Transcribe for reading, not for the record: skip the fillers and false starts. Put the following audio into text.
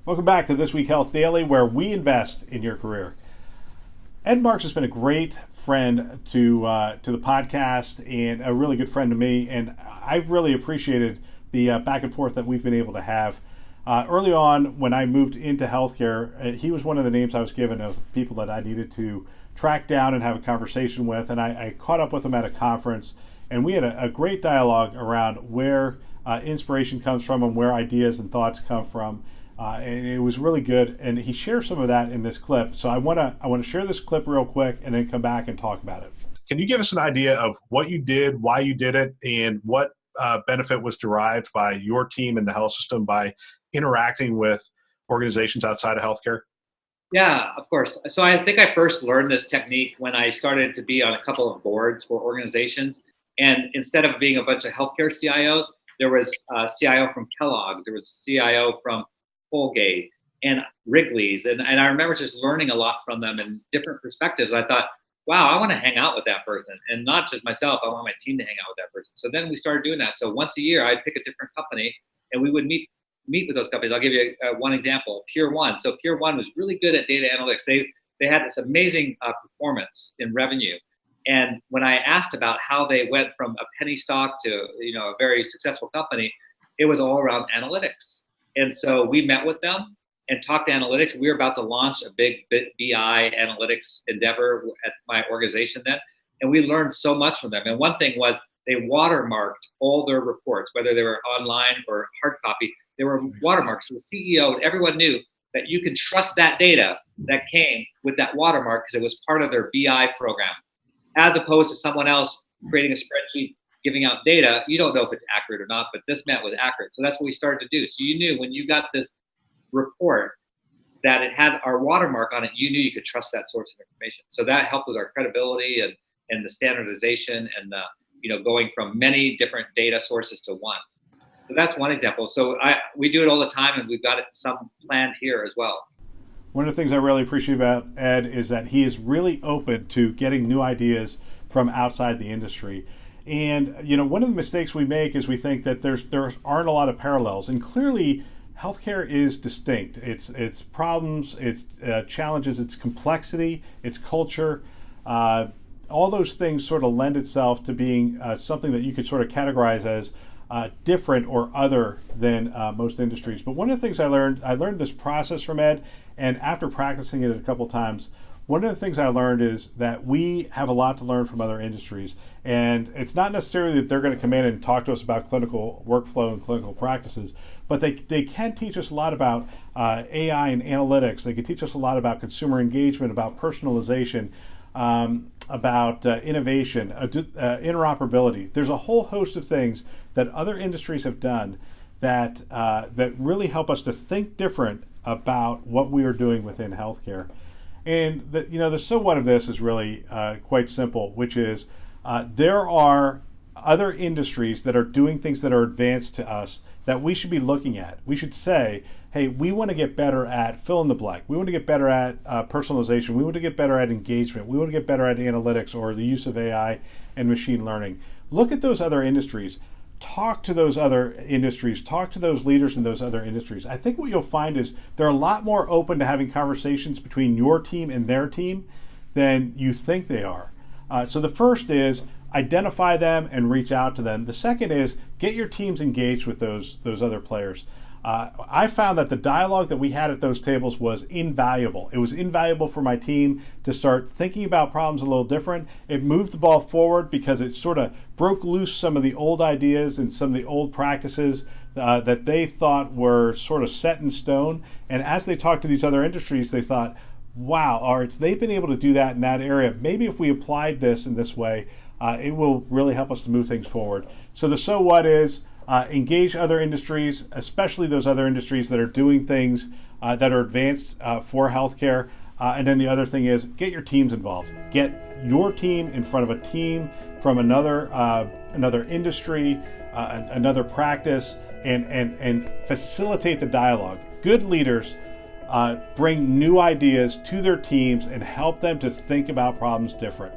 Welcome back to This Week Health Daily, where we invest in your career. Ed Marks has been a great friend to the podcast and a really good friend to me, and I've really appreciated the back and forth that we've been able to have. Early on, when I moved into healthcare, he was one of the names I was given of people that I needed to track down and have a conversation with, and I caught up with him at a conference, and we had a great dialogue around where inspiration comes from and where ideas and thoughts come from. And it was really good, and he shares some of that in this clip. So I want to share this clip real quick, and then come back and talk about it. Can you give us an idea of what you did, why you did it, and what benefit was derived by your team in the health system by interacting with organizations outside of healthcare? Yeah, of course. So I think I first learned this technique when I started to be on a couple of boards for organizations, and instead of being a bunch of healthcare CIOs, there was a CIO from Kellogg's, there was a CIO from Colgate and Wrigley's. And I remember just learning a lot from them and different perspectives. I thought, wow, I want to hang out with that person. And not just myself, I want my team to hang out with that person. So then we started doing that. So once a year, I'd pick a different company and we would meet with those companies. I'll give you one example, Pure One. So Pure One was really good at data analytics. They had this amazing performance in revenue. And when I asked about how they went from a penny stock to a very successful company, it was all around analytics. And so we met with them and talked to analytics. We were about to launch a big BI analytics endeavor at my organization then. And we learned so much from them. And one thing was they watermarked all their reports, whether they were online or hard copy. They were watermarked. So the CEO and everyone knew that you can trust that data that came with that watermark because it was part of their BI program, as opposed to someone else creating a spreadsheet giving out data. You don't know if it's accurate or not, but this meant was accurate. So that's what we started to do. So you knew when you got this report that it had our watermark on it, you knew you could trust that source of information. So that helped with our credibility and the standardization and the, going from many different data sources to one. So that's one example. So we do it all the time, and we've got some planned here as well. One of the things I really appreciate about Ed is that he is really open to getting new ideas from outside the industry. And one of the mistakes we make is we think that there aren't a lot of parallels, and clearly healthcare is distinct. Its problems, its challenges, its complexity, its culture, all those things sort of lend itself to being something that you could sort of categorize as different or other than most industries. But one of the things I learned this process from Ed, and after practicing it a couple times, one of the things I learned is that we have a lot to learn from other industries. And it's not necessarily that they're going to come in and talk to us about clinical workflow and clinical practices, but they can teach us a lot about AI and analytics. They can teach us a lot about consumer engagement, about personalization, about innovation, interoperability. There's a whole host of things that other industries have done that really help us to think different about what we are doing within healthcare. And the so what of this is really quite simple, which is there are other industries that are doing things that are advanced to us that we should be looking at. We should say, hey, we want to get better at fill in the blank. We want to get better at personalization. We want to get better at engagement. We want to get better at analytics or the use of AI and machine learning. Look at those other industries. Talk to those other industries, talk to those leaders in those other industries. I think what you'll find is they're a lot more open to having conversations between your team and their team than you think they are. So the first is identify them and reach out to them. The second is get your teams engaged with those other players. I found that the dialogue that we had at those tables was invaluable. It was invaluable for my team to start thinking about problems a little different. It moved the ball forward because it sort of broke loose some of the old ideas and some of the old practices that they thought were sort of set in stone. And as they talked to these other industries, they thought, wow, all right, so they've been able to do that in that area. Maybe if we applied this in this way, it will really help us to move things forward. So the so what is, engage other industries, especially those other industries that are doing things that are advanced for healthcare. And then the other thing is get your teams involved. Get your team in front of a team from another industry, another practice, and facilitate the dialogue. Good leaders bring new ideas to their teams and help them to think about problems different.